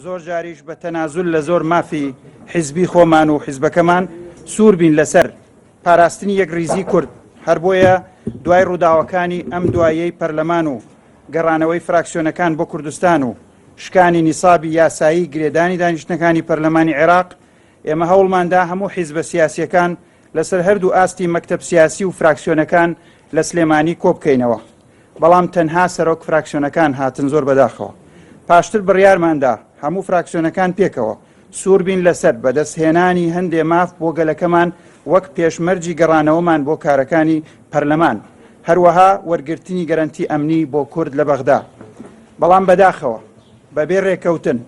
زۆر جاریش بە تەنازول لە زۆر مافی حیزبی خۆمان و حیزبەکەمان سوور بین لەسەر پاراستنی یەک ریزی کورد. هەر بۆیە دوای ڕووداوەکانی ئەم دوایەی پەرلەمان و گەڕانەوەی فراکسیۆنەکان بۆ کوردستان و شکانی نیسابی یاسایی گرێدانی دانیشتەکانی پەرلەمانی عێراق، ئێمە هەوڵماندا هەموو حیزبە سیاسیەکان لەسەر هەردوو ئاستی مەکتەب سیاسی و فراکسیۆنەکان لە سلێمانی کۆ بکەینەوە. بەڵام تەنها سەرۆک فراکسیۆنەکان هاتن زۆر بەداخەوە. پاشتر بڕیارماندا هەموو فراکسیۆنەکان پێکەوە سوور بین لەسەر بەدەستهێنانی هەندێ ماف بۆ گەلەکەمان وەک پێشمەرجی گەڕانەوەمان بۆ کارەکانی پەرلەمان، هەروەها وەرگرتنی گەرانتی ئەمنی بۆ کورد لە بەغدا. بەڵام بەداخەوە بەبێ ڕێکەوتن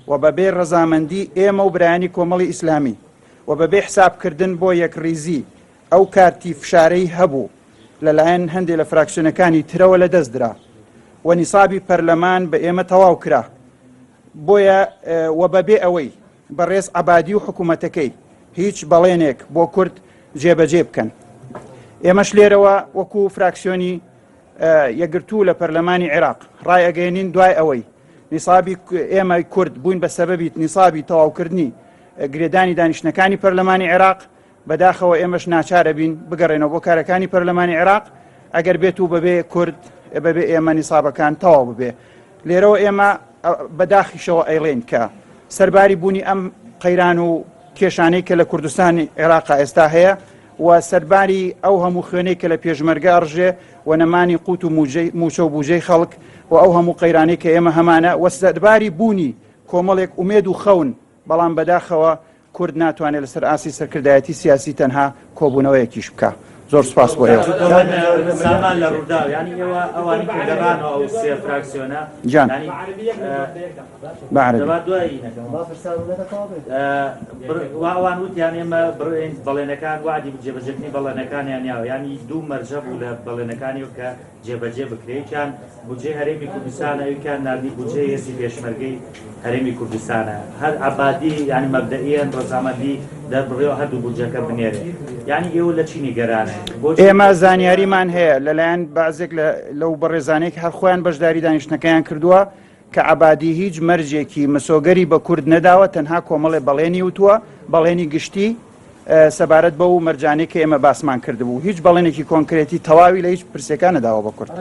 و بەبێ ڕەزامەندی ئێمە و برایانی کۆمەڵی ئیسلامی و بەبێ حسابکردن بۆ یەکریزی ئەو کارتی فشارەی هەبوو لەلایەن هەندێک لە فراکسیۆنەکانی ترەوە لە دەست درا و نیسابی پەرلەمان بە ئێمە تەواو کرا. بۆیە و بەبێ ئەوەی بەڕێز عەبادی و حکوومەتەکەی هیچ بەڵێنێک بۆ کورد جێبەجێ بکەن. ئێمەش لێرەوە وەکو فراکسیۆنی یەکگرتوو لە پەرلەمانی عێراق ڕای ئەگەێنین دوای ئەوەی نیسابی ئێمە کورد بووین بە سەبەبی نیسابی تەواوکردنی گرێدانی دانیشتەکانی پەرلەمانی عێراق، بەداخەوە ئێمەش ناچارە بین بگەڕێنەوە بۆ کارەکانی پەرلەمانی عێراق ئەگەر بێت و بەبێ کورد بەبێ ئێمە نیسابەکان تەواو ببێ. لێرەوە ئێمە بەداخیشەوە ئەیڵێن کە سەرباری بوونی ئەم قەیران و کێشانەی کە لە کوردستانی عێراق ئێستا هەیە و سەرباری ئەو هەموو خوێنەی کە لە پێشمەرگە ڕژێ و نەمانی قوت و موچە و بوجەی خەڵک و ئەو هەموو قەیرانەی کە ئێمە هەمانە و سەرباری بوونی کۆمەڵێک ئومێد و خەون، بەڵام بەداخەوە کورد ناتوانێت لەسەر ئاسی سەرکردایەتی سیاسی تەنها کۆبوونەوەیەکیش بکە. زۆر سپاس بۆ ئێوە. سامان لە ڕوودا ینی ئێوە ئەوانی کە گەڕانەوە ئەو سێ فراکسیۆنە جان ئەوان وتیان ئێمە بەڵێنەکان وعدی جێبەجێکردنی بەڵێنەکانیان یاوە ینی دوو مەرجە بوو لە بەڵێنەکانی کە جێبەجێ بکرێتیان بودجێ هەرێمی کوردستانە ئەویان نردی بودجێ هێزی پێشمەرگەی هەرێمی کوردستانە هەر عەبادی ینی مەبدەئیان ڕەزامەندی دەربڕێەوە هەردوو بودجەکە بنێرێ. ینی ئێوە لە چینی گەرانە؟ ئێمە زانیاریمان هەیە لەلایەن بەعزێک لەو بەڕێزانەیەک هەر خۆیان بەشداری دانیشتەکەیان کردووە کە عەبادی هیچ مەرجێکی مسۆگەری بە کورد نەداوە، تەنها کۆمەڵێ بەڵێنی وتووە، بەڵێنی گشتی سەبارەت بە و مەرجانەی کە ئێمە باسمان کردبوو. هیچ بەڵێنێکی کۆنکرێتی تەواوی لە هیچ پرسیەکان نەداوە بە کورد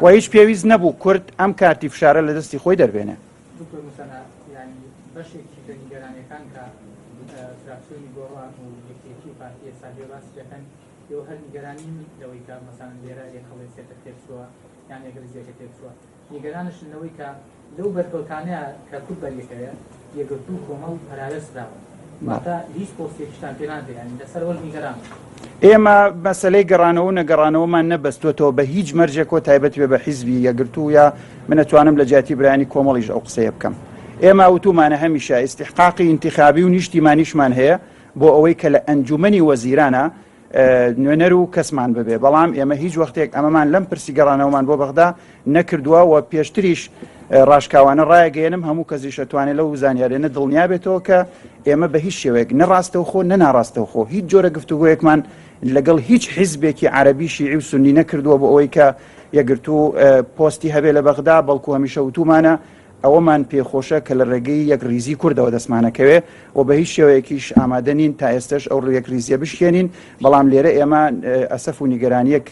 و هیچ پێویست نەبوو کورد ئەم کارتی فشارە لە دەستی خۆی دەربێنێ. فراکسیۆنی گۆڕان و یەکێتی پارتیە سابێ باسی دەکەن ئێوە هەر نیگەرانی لەوەی کە مەسەڵەن لێرە یەکەڵێسێتە تێکچووە یان یەکریزیەکە تێکچووە، نیگەرانشن لەوەی کە لەو بەرکەوتانەیە کە کورد بەریەکەوێ یەکگرتوو کۆمەڵ پەرارەسراوە واتە هیچ پۆستێکیشتان پێ نادرێ ینی لەسەر وەرز نیگەران. ئێمە مەسەلەی گەڕانەوە و نەگەڕانەوەمان نەبەستوێتەوە بە هیچ مەرجێکەوە تایبەت بێ بە حیزبی یەکگرتوو یا من ئەتوانم لە جیاتی برایانی کۆمەڵیش ئەو قسەیە بکەم. ئێمە وتومانە هەمیشە ئیستیحقاقی ئینتیخابی و نیشتیمانیشمان هەیە بۆ ئەوەی کە لە ئەنجومەنی وەزیرانە نوێنەر و کەسمان ببێ، بەڵام ئێمە هیچ وەختێک ئەمەمان لەم پرسی گەڕانەوەمان بۆ بەغدا نەکردووە و پێشتریش ڕاشکاوانە ڕایەگەێنم هەموو کەسیش ئەتوانێت لەو زانیاریانە دڵنیا بێتەوە کە ئێمە بە هیچ شێوەیەک نەڕاستەوخۆ نەناڕاستەوخۆ هیچ جۆرە گفتوگۆیەکمان لەگەڵ هیچ حیزبێکی عەرەبی شیعی و سونی نەکردووە بۆ ئەوەی کە یەکگرتوو پۆستی هەبێ لە بەغدا، بەڵکو هەمیشە وتومانە ئەوەمان پێخۆشە کە لە ڕێگەی یەکریزی کوردەوە دەستمانەکەوێ و بە هیچ شێوەیەکیش ئامادە نین تا ئێستش ئەو یەکریزیە بشکێنین. بەڵام لێرە ئێمە ئەسەف و نیگەرانیەک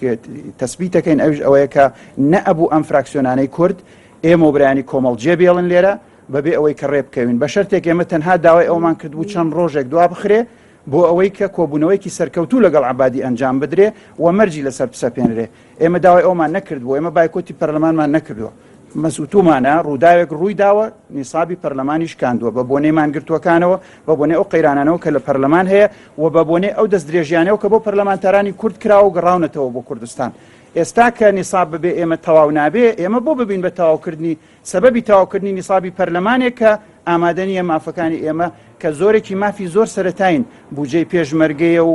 تەسبیتەکەین ئەوش ئەوەیە کە نەئەبوو ئەم فراکسیۆنانەی کورد ئێمە و برایانی کۆمەڵ جێبێڵن لێرە بەبێ ئەوەی کە ڕێ بکەوین بە شەرتێک ئێمە تەنها داوای ئەومان کردبوو چەند ڕۆژێک دوا بخرێ بۆ ئەوەی کە کۆبوونەوەیکی سەرکەوتوو لەگەڵ عەبادی ئەنجام بدرێ و مەرجی لەسەر بسەپێنرێ. ئێمە داوای ئەومان نەکردبوو، ئێمە بایکۆتی پەرلەمانمان نەکردووە. مەسووتومانە ڕووداوێک ڕووی داوە نیسابی پەرلەمانی شکاندووە بە بۆنەی مانگرتووەکانەوە بە بۆنەی ئەو قەیرانانەوە کە لە پەرلەمان هەیە و بە بۆنەی ئەو دەست درێژیانەوە کە بۆ پەرلەمانتارانی کورد کراوە و گەڕاونەتەوە بۆ کوردستان. ئێستا کە نیساب ببێ ئێمە تەواو نابێ، ئێمە بۆ ببین بە تەواوکردنی سەبەبی تەواوکردنی نیسابی پەرلەمانێک کە ئامادە نیە مافەکانی ئێمە کە زۆرێکی مافی زۆر سەرەتاین بودجەی پێشمەرگەیە و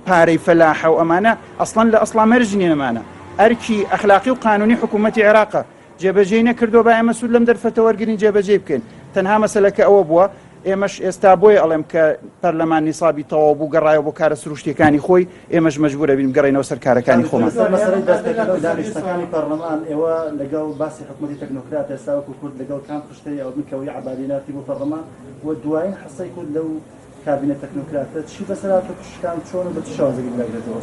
پارەی فەلاحە و ئەمانە ئەسڵەن لە ئەسڵا مەرج نێمانە ئەرکی ئەخلاقی و قانونی حکوومەتی عێراقە جێبەجێ نەکردو با ئێمە سوود لەم دەرفەتە وەرگرین جێبەجێ بکەین. تەنها مەسەلەکە ئەوە بووە ئێمەش ئێستا بۆی ئەڵێم کە پەرلەمان نیسابی تەواو بوو گەڕایەوە بۆ کارە سروشتیەکانی خۆی ئێمەش مەجبورە بین بگەڕێنەوە سەر کارەکانی خۆمان. مەسەلەی دەستپێکردنەوەی دانیشتەکانی پەرلەمان ئێوە لەگەڵ باسی حکومەتی تەکنۆکرات ئێستا وەکو کورد لەگەڵ کام پشتەی ئەو بکەوەی عەبادیناتی بۆ پەرلەمان و دوایین حەسەی کورد لەو کابینە تەکنۆکراتە چی بەسەرهاتوو پشتیان چۆن و بە چ شێوازێکی بڵێتەوە؟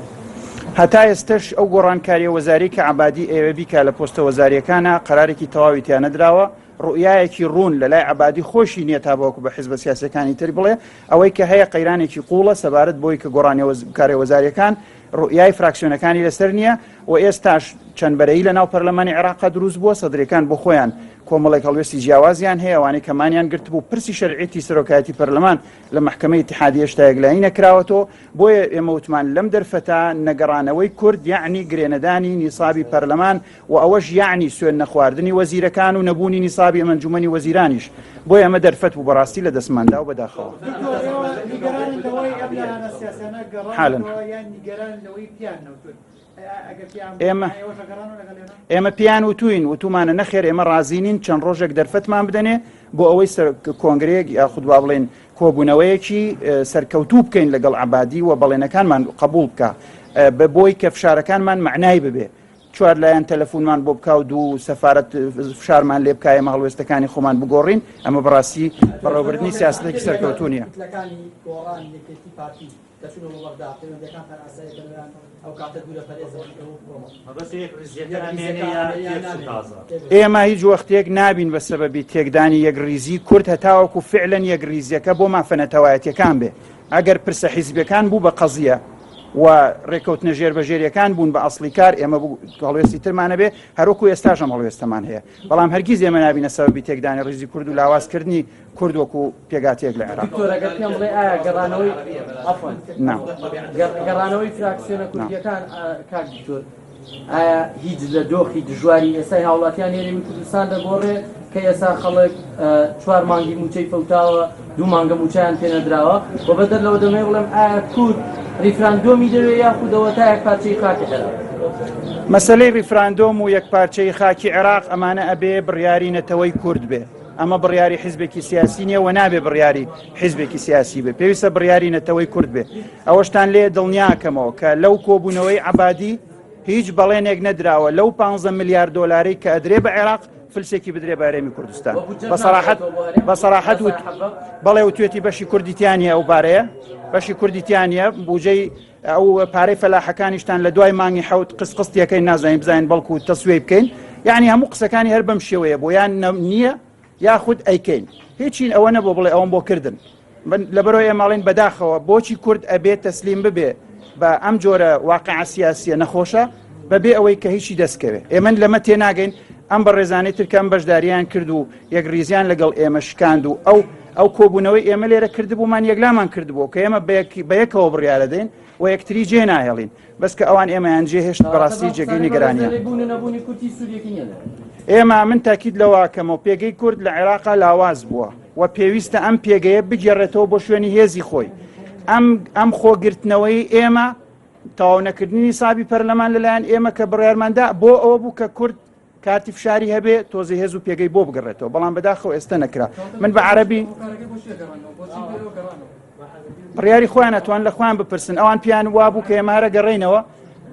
هەتا ئێستش ئەو گۆڕانکاریە وەزاری کە عەبادی ئێوە بیکا لە پۆستە وەزاریەکانە قەرارێکی تەواوی تیان نەدراوە، ڕوئیایەکی ڕوون لە لای عەبادی خۆشی نییە تا بەوەکو بە حیزبە سیاسیەکانی تر بڵێ ئەوەی کە هەیە قەیرانێکی قوڵە سەبارەت بۆی کە گۆڕانی کارێ وەزاریەکان ڕوئیای فراکسیۆنەکانی لەسەر نییە و ئێستاش چەند بەرەی لە ناو پەرلەمانی عێراقا دروست بووە سەدرەکان بۆ خۆیان کۆمەڵێک هەڵوێستی جیاوازیان هەیە ئەوانەی کەمانیان گرت بوو پرسی شەرعیەتی سەرۆکایەتی پەرلەمان لە مەحکەمەی ئیتیحادیە شتا یەکلایی نەکراوەتەوە بۆیە ئێمە وتمان لەم دەرفەتا نەگەڕانەوەی کورد یعنی گرێنەدانی نیسابی پەرلەمان و ئەوەش یعنی سوێن نەخواردنی وەزیرەکان و نەبوونی نیسابی ئەنجومەنی وەزیرانیش بۆ ئێمە دەرفەت بوو بەڕاستی لە دەستماندا و بەداخەوە ئێمە پیان وتوین وتومانە نەخێر ئێمە ڕازینین چەند ڕۆژێک دەرفەتمان بدەنێ بۆ ئەوەی کۆنگرێک یاخود وا بڵێن کۆبوونەوەیەکی سەرکەوتوو بکەین لەگەڵ عەبادی و بەڵێنەکانمان قبول بکە بە بۆی کە فشارەکانمان معنای ببێ چوار لایەن تەلەفۆنمان بۆ بکاو دوو سەفارەت فشارمان لێ بکایە هەڵوێستەکانی خۆمان بگۆڕین ئەمە بەڕاستی بەڕێوەبردنی سیاسەتێکی سەرکەوتوو نییە. ئێمە هیچ وەختێک نابین بە سەبەبی تێکدانی یەک ریزی کورد هەتاوەکو فعلەن یەک ریزیەکە بۆ مافەنەتەوایەتیەکان بێ ئەگەر پرسە حیزبەکان بوو بە قەزیە و ڕێکەوتنە ژێربەژێریەکان بوون بە ئەسڵی کار ئێمە هەڵوێستی ترمانە بێ هەروەکو ئێستاش ئەم هەڵوێستەمان هەیە بەڵام هەرگیز ئێمە نابینە سەبەبی تێکدانی ڕیزی کورد و لاوازکردنی کورد وەکو پێگاتێک لە عێراق. گەڕانەوەی فراکسیۆنە کوردیەکان کاک دکتۆر ئایا هیچ لە دۆخی دژواری ئێستای هاوڵاتیان هێرەوی کوردستان دەگۆڕێ کە ئێستا خەڵک 4 مانگی موچەی فەوتاوە 2 مانگە موچیان پێنەدراوە و بەدەر لەوە دەمێ بڵێم ئایا کورد ریفراندۆمی دەوێت یاخودەوە تا یەک پارچەی خاکی عێراق؟ مەسەلەی ریفراندۆم و یەک پارچەی خاکی عێراق ئەمانە ئەبێ بڕیاری نەتەوەی کورد بێ ئەمە بڕیاری حیزبێکی سیاسی نییە و نابێ بڕیاری حیزبێکی سیاسی بێ پێویستە بڕیاری نەتەوەی کورد بێ ئەوەشتان لێ دڵنیاکەمەوە کە لەو کۆبوونەوەی عەبادی هیچ بەڵێنێک نەدراوە لەو 15 میلیارد دۆلاری کە ئەدرێ بە عێراق فلسێکی بدرێ بە هەرێمی کوردستان بەسەراحەت بەڵێ وتوێتی بەشی کوردیتیانە ئەو بارەیە بەشی کوردیتیانە بوجەی ئەو پارەی فەلاحەکانیشتان لە دوای مانگی حەوت قسقستیەکەی نازانین بزانین بەڵکو تەسوێ بکەین یعنی هەموو قسەکانی هەر بەم شێوەیە بۆیان نییە یاخود ئەیکەین هیچین ئەوە نەبوو بڵێ ئەوم بۆ کردن لەبەرەوەی ئێماڵین بەداخەوە بۆچی کورد ئەبێت تەسلیم ببێ بە ئەم جۆرە واقعە سیاسیە نەخۆشە بەبێ ئەوەی کە هیچی دەستکەوێت ئێمە لەمە تێناگەین ئەم بە ڕێزانەی ترکەم بەشداریان کرد و یەک ریزیان لەگەڵ ئێمە شکاند و ئەو کۆبوونەوەی ئێمە لێرە کردبوومان یەکلامان کردبوو کە ئێمە بە یەکەوە بڕیارە دەین و یەکتری جێ ناهێڵین بەس کە ئەوان ئێمەیان جێ هێشت بەڕاستی جێگەی نیگەرانیە. ئێمە من تاکید لەواکەمەوە پێگەی کورد لە عێراقا لاواز بووە و پێویستە ئەم پێگەیە بگێڕێتەوە بۆ شوێنی هێزی خۆی ئەم خۆگرتنەوەی ئێمە تەواو نەکردنی نیسابی پەرلەمان لەلایەن ئێمە کە بڕیارماندا بۆ ئەوە بوو کە کورد کارتی فشاری هەبێ تۆزی هێز و پێگەی بۆ بگەڕێتەوە بەڵام بەداخەوە ئێستا نەکرا من بە عەرەبی بڕیاری خۆیان ئەتوان لە خۆیان بپرسن ئەوان پیان وابوو کە ئێمارە گەڕێینەوە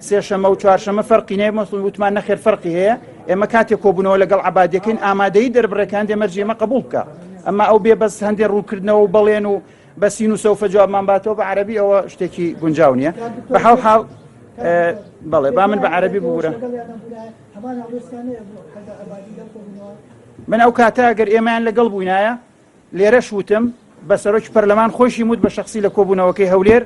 سێشەمە و چوارشەمە فەرقی نەیە وتمان نەخێر فەرقی هەیە ئێمە کاتێک کۆبوونەوە لەگەڵ عەبادیەکەین ئامادەی دەربڕەکان دێمەرجێمە قبول بکە ئەمما ئەو بێ بەس هەندێک ڕووکردنەوە و بەڵێن و بەسین و سەوفە جوابمان باتەوە بە عەرەبی ئەوە شتێکی گونجاو نییە بە حاڵ بەڵێ با من بە عەرەبی ببوورە من ئەو کاتە ئەگەر ئێمەیان لەگەڵ بووینایە لێرەش وتم بە سەرۆکی پەرلەمان خۆشی وت بە شەخسی لە کۆبوونەوەکەی هەولێر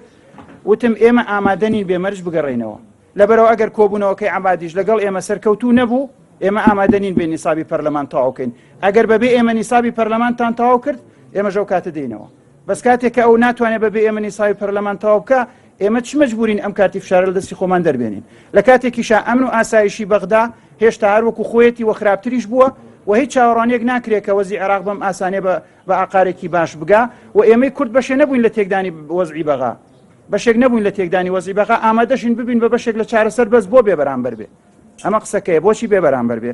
وتم ئێمە ئامادەنین بێمەرج بگەڕێینەوە لەبەرەوە ئەگەر کۆبوونەوەکەی عەبادیش لەگەڵ ئێمە سەرکەوتوو نەبوو ئێمە ئامادەنین بێ نیسابی پەرلەمان تەواوکەین ئەگەر بەبێ ئێمە نیسابی پەرلەمانتان تەواو کرد ئێمە ژەو کاتە دێینەوە بەس کاتێک کە ئەو ناتوانێت بەبێ ئێمە نیسابی پەرلەمان تەواو بکە ئێمە چ مەجبورین ئەم کارتی فشارە لە دەستی خۆمان دەربێنین لە کاتێکیشا ئەمن و ئاسایشی بەغدا هێشتا هەروەکو خۆیەتی وە خراپتریش بووە و هیچ چاوەڕوانیەک ناکرێت کە وەزی عێراق بەم ئاسانێ بە ئاقارێکی باش بگا و ئێمەی کورد بەشێ نەبووین لە تێکدانی وەزعی بەغا بەشێک نەبووین لە تێکدانی وەزعی بەغا ئامادەشین ببین بە بەشێک لە چارەسەر بەس بۆ بێ بەرامبەر بێ ئەمە قسەکەیە بۆچی بێ بەرامبەر بێ